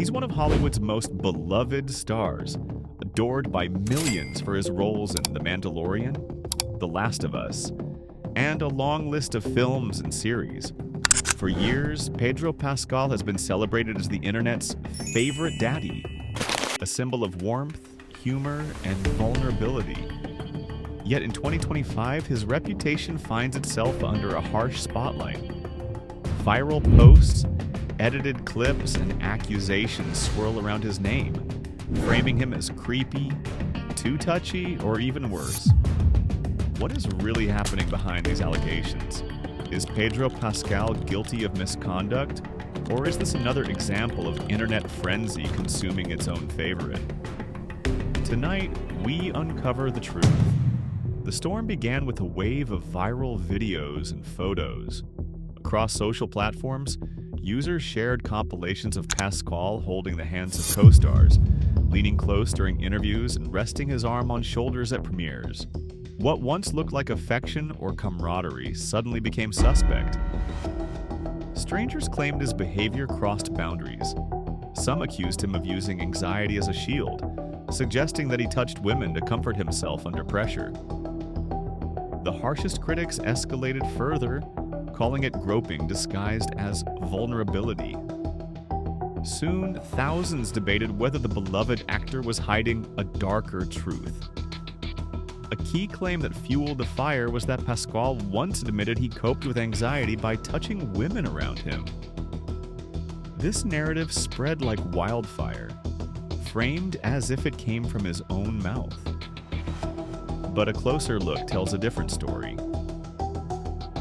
He's one of Hollywood's most beloved stars, adored by millions for his roles in The Mandalorian, The Last of Us, and a long list of films and series. For years, Pedro Pascal has been celebrated as the internet's favorite daddy, a symbol of warmth, humor, and vulnerability. Yet in 2025, his reputation finds itself under a harsh spotlight. Viral posts, edited clips, and accusations swirl around his name, framing him as creepy, too touchy, or even worse. What is really happening behind these allegations? Is Pedro Pascal guilty of misconduct, or is this another example of internet frenzy consuming its own favorite? Tonight, we uncover the truth. The storm began with a wave of viral videos and photos. Across social platforms, users shared compilations of Pascal holding the hands of co-stars, leaning close during interviews and resting his arm on shoulders at premieres. What once looked like affection or camaraderie suddenly became suspect. Strangers claimed his behavior crossed boundaries. Some accused him of using anxiety as a shield, suggesting that he touched women to comfort himself under pressure. The harshest critics escalated further, calling it groping disguised as vulnerability. Soon, thousands debated whether the beloved actor was hiding a darker truth. A key claim that fueled the fire was that Pascal once admitted he coped with anxiety by touching women around him. This narrative spread like wildfire, framed as if it came from his own mouth. But a closer look tells a different story.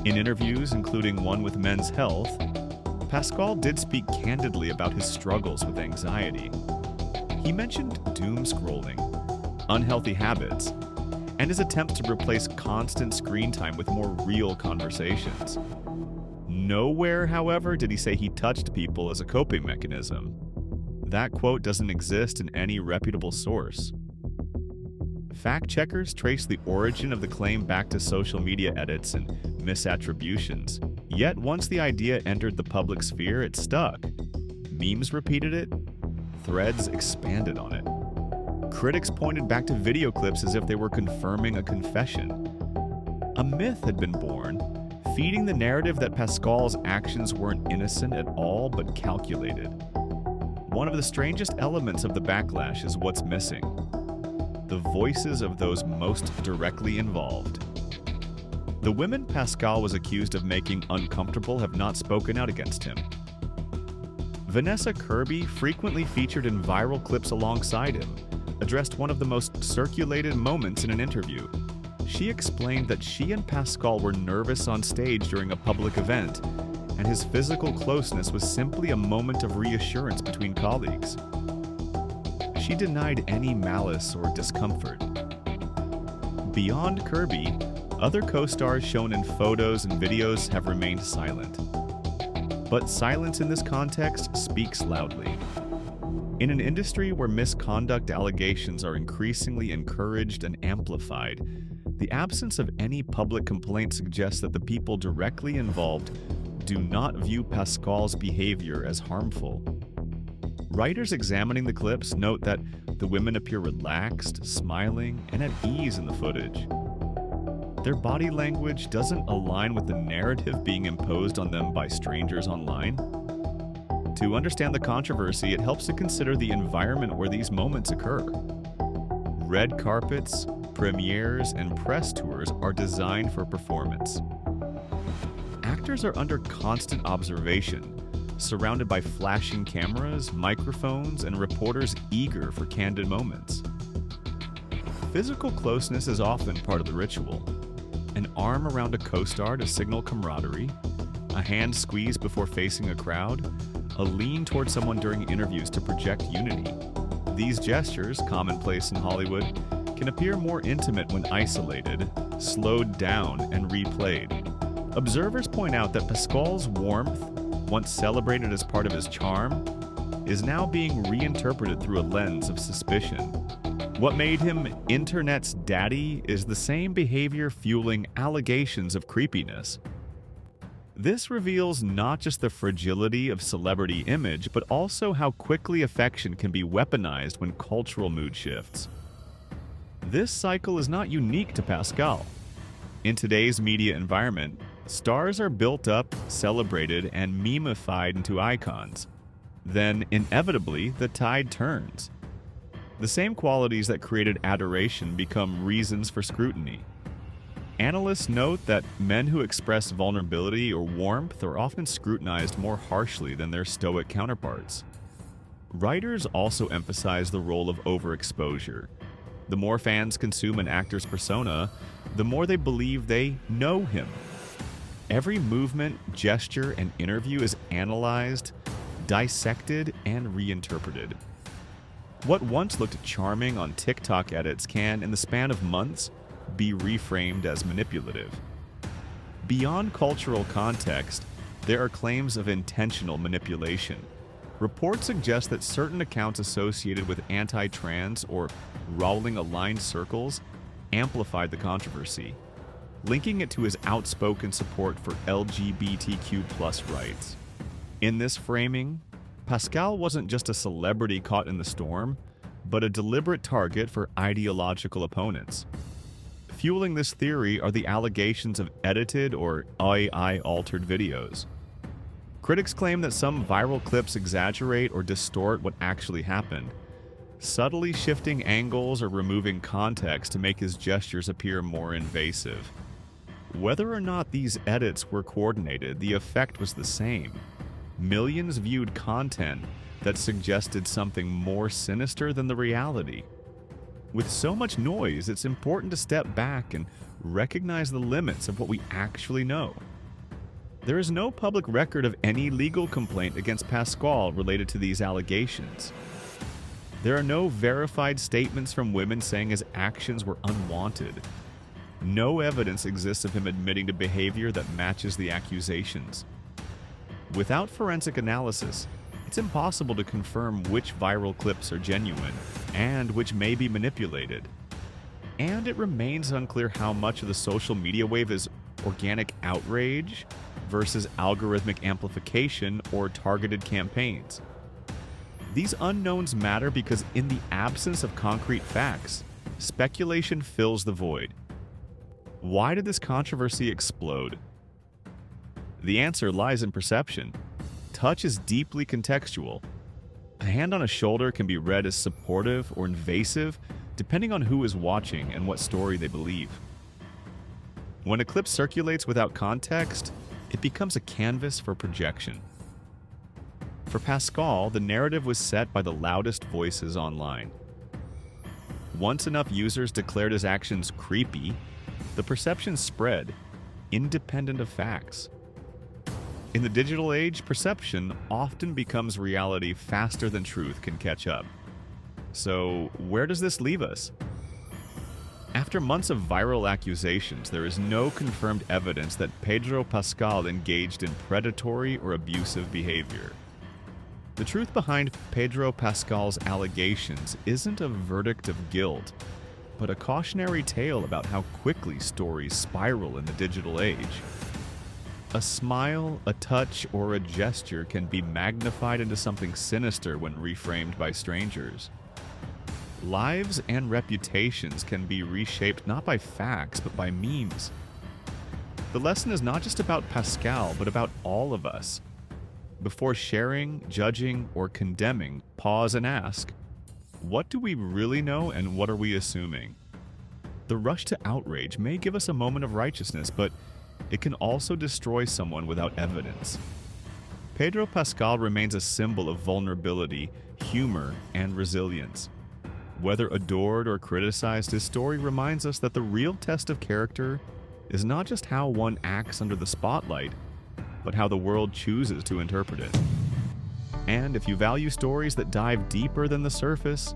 In interviews, including one with Men's Health, Pascal did speak candidly about his struggles with anxiety. He mentioned doom scrolling, unhealthy habits, and his attempts to replace constant screen time with more real conversations. Nowhere, however, did he say he touched people as a coping mechanism. That quote doesn't exist in any reputable source. Fact-checkers trace the origin of the claim back to social media edits and misattributions. Yet once the idea entered the public sphere, it stuck. Memes repeated it, threads expanded on it. Critics pointed back to video clips as if they were confirming a confession. A myth had been born, feeding the narrative that Pascal's actions weren't innocent at all but calculated. One of the strangest elements of the backlash is what's missing: the voices of those most directly involved. The women Pascal was accused of making uncomfortable have not spoken out against him. Vanessa Kirby, frequently featured in viral clips alongside him, addressed one of the most circulated moments in an interview. She explained that she and Pascal were nervous on stage during a public event, and his physical closeness was simply a moment of reassurance between colleagues. She denied any malice or discomfort. Beyond Kirby, other co-stars shown in photos and videos have remained silent. But silence in this context speaks loudly. In an industry where misconduct allegations are increasingly encouraged and amplified, the absence of any public complaint suggests that the people directly involved do not view Pascal's behavior as harmful. Writers examining the clips note that the women appear relaxed, smiling, and at ease in the footage. Their body language doesn't align with the narrative being imposed on them by strangers online. To understand the controversy, it helps to consider the environment where these moments occur. Red carpets, premieres, and press tours are designed for performance. Actors are under constant observation, surrounded by flashing cameras, microphones, and reporters eager for candid moments. Physical closeness is often part of the ritual. An arm around a co-star to signal camaraderie, a hand squeezed before facing a crowd, a lean toward someone during interviews to project unity. These gestures, commonplace in Hollywood, can appear more intimate when isolated, slowed down, and replayed. Observers point out that Pascal's warmth, once celebrated as part of his charm, is now being reinterpreted through a lens of suspicion. What made him internet's daddy is the same behavior fueling allegations of creepiness. This reveals not just the fragility of celebrity image, but also how quickly affection can be weaponized when cultural mood shifts. This cycle is not unique to Pascal. In today's media environment, stars are built up, celebrated, and memified into icons. Then, inevitably, the tide turns. The same qualities that created adoration become reasons for scrutiny. Analysts note that men who express vulnerability or warmth are often scrutinized more harshly than their stoic counterparts. Writers also emphasize the role of overexposure. The more fans consume an actor's persona, the more they believe they know him. Every movement, gesture, and interview is analyzed, dissected, and reinterpreted. What once looked charming on TikTok edits can, in the span of months, be reframed as manipulative. Beyond cultural context, there are claims of intentional manipulation. Reports suggest that certain accounts associated with anti-trans or Rowling-aligned circles amplified the controversy, linking it to his outspoken support for LGBTQ+ rights. In this framing, Pascal wasn't just a celebrity caught in the storm, but a deliberate target for ideological opponents. Fueling this theory are the allegations of edited or AI-altered videos. Critics claim that some viral clips exaggerate or distort what actually happened, subtly shifting angles or removing context to make his gestures appear more invasive. Whether or not these edits were coordinated, the effect was the same. Millions viewed content that suggested something more sinister than the reality. With so much noise, it's important to step back and recognize the limits of what we actually know. There is no public record of any legal complaint against Pascal related to these allegations. There are no verified statements from women saying his actions were unwanted. No evidence exists of him admitting to behavior that matches the accusations. Without forensic analysis, it's impossible to confirm which viral clips are genuine and which may be manipulated. And it remains unclear how much of the social media wave is organic outrage versus algorithmic amplification or targeted campaigns. These unknowns matter because in the absence of concrete facts, speculation fills the void. Why did this controversy explode? The answer lies in perception. Touch is deeply contextual. A hand on a shoulder can be read as supportive or invasive, depending on who is watching and what story they believe. When a clip circulates without context, it becomes a canvas for projection. For Pascal, the narrative was set by the loudest voices online. Once enough users declared his actions creepy, the perception spread, independent of facts. In the digital age, perception often becomes reality faster than truth can catch up. So, where does this leave us? After months of viral accusations, there is no confirmed evidence that Pedro Pascal engaged in predatory or abusive behavior. The truth behind Pedro Pascal's allegations isn't a verdict of guilt, but a cautionary tale about how quickly stories spiral in the digital age. A smile, a touch, or a gesture can be magnified into something sinister when reframed by strangers. Lives and reputations can be reshaped not by facts, but by memes. The lesson is not just about Pascal, but about all of us. Before sharing, judging, or condemning, pause and ask, what do we really know and what are we assuming? The rush to outrage may give us a moment of righteousness, but it can also destroy someone without evidence. Pedro Pascal remains a symbol of vulnerability, humor, and resilience. Whether adored or criticized, his story reminds us that the real test of character is not just how one acts under the spotlight, but how the world chooses to interpret it. And if you value stories that dive deeper than the surface,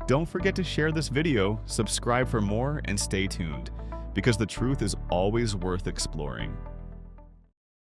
don't forget to share this video, subscribe for more, and stay tuned, because the truth is always worth exploring.